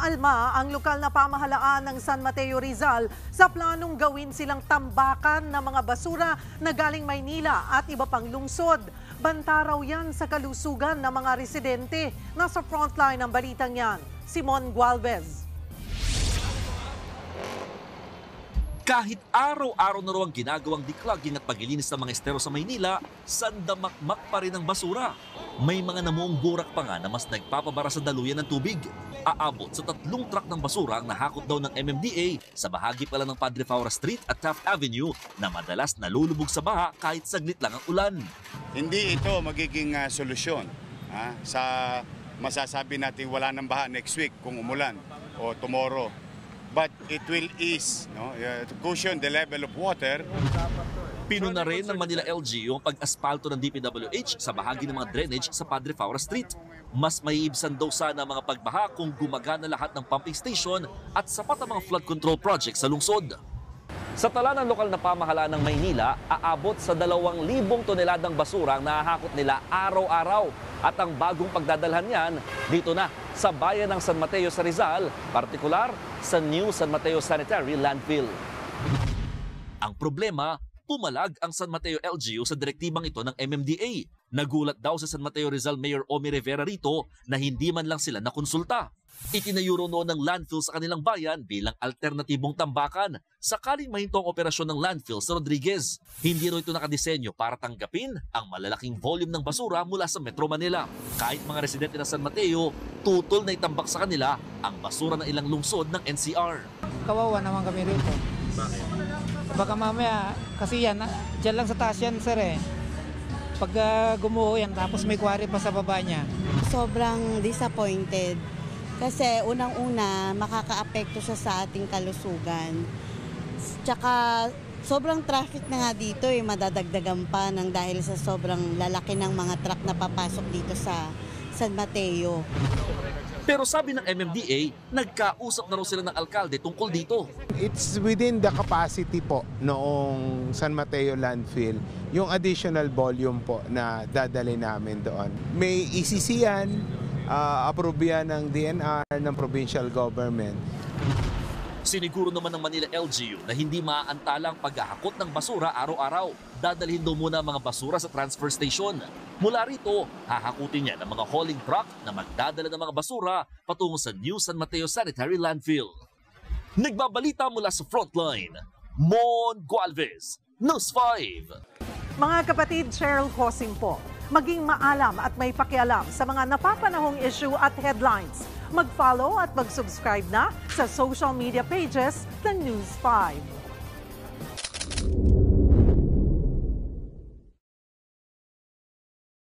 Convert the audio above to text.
Naalma ang lokal na pamahalaan ng San Mateo Rizal sa planong gawin silang tambakan ng mga basura na galing Maynila at iba pang lungsod. Banta raw yan sa kalusugan ng mga residente. Nasa frontline ng balitang yan, Simon Gualvez. Kahit araw-araw na raw ang ginagawang declogging at paglilinis ng mga estero sa Maynila, sandamakmak pa rin ang basura. May mga namuong burak pa nga na mas nagpapabara sa daluyan ng tubig. Aabot sa 3 truck ng basura ang nahakot daw ng MMDA sa bahagi pala ng Padre Faura Street at Taft Avenue na madalas nalulubog sa baha kahit saglit lang ang ulan. Hindi ito magiging solusyon sa masasabi natin wala ng baha next week kung umulan o tomorrow. But it will ease, to cushion the level of water. Pinuna rin ng Manila LGU ang pag-aspalto ng DPWH sa bahagi ng mga drainage sa Padre Faura Street. Mas maiibsan daw sana ang mga pagbaha kung gumagana lahat ng pumping station at sapat ang mga flood control projects sa lungsod. Sa tala ng lokal na pamahalaan ng Maynila, aabot sa 2,000 toneladang basura ang nahahakot nila araw-araw. At ang bagong pagdadalhan niyan dito na sa bayan ng San Mateo sa Rizal, partikular sa New San Mateo Sanitary Landfill. Ang problema, pumalag ang San Mateo LGU sa direktibang ito ng MMDA. Nagulat daw sa San Mateo Rizal Mayor Omi Rivera rito na hindi man lang sila nakonsulta. Itinayo noon ng landfill sa kanilang bayan bilang alternatibong tambakan sakaling mahinto ang operasyon ng landfill sa Rodriguez. Hindi rin ito nakadisenyo para tanggapin ang malalaking volume ng basura mula sa Metro Manila. Kahit mga residente ng San Mateo, tutol na itambak sa kanila ang basura ng ilang lungsod ng NCR. Kawawa naman kami rito. Bakit? Baka mamaya, kasi yan, dyan lang sa taas yan, sir eh. Pag gumuho yan, tapos may quarry pa sa baba niya. Sobrang disappointed. Kasi unang-una, makakaapekto siya sa ating kalusugan. Tsaka sobrang traffic na nga dito madadagdagan pa ng dahil sa sobrang lalaki ng mga truck na papasok dito sa San Mateo. Pero sabi ng MMDA, nagkausap na raw sila ng alkalde tungkol dito. It's within the capacity po noong San Mateo landfill, yung additional volume po na dadali namin doon. May ECC yan, approve yan ng DNR, ng provincial government. Siniguro naman ng Manila LGU na hindi maaantalang paghahakot ng basura araw-araw. Dadalhin daw muna ang mga basura sa transfer station. Mula rito, hahakutin niya ng mga hauling truck na magdadala ng mga basura patungo sa New San Mateo Sanitary Landfill. Nagbabalita mula sa Frontline, Mon Gualvez, News 5. Mga kapatid, Cheryl Cosing po. Maging maalam at may pakialam sa mga napapanahong issue at headlines. Mag-follow at mag-subscribe na sa social media pages ng News 5.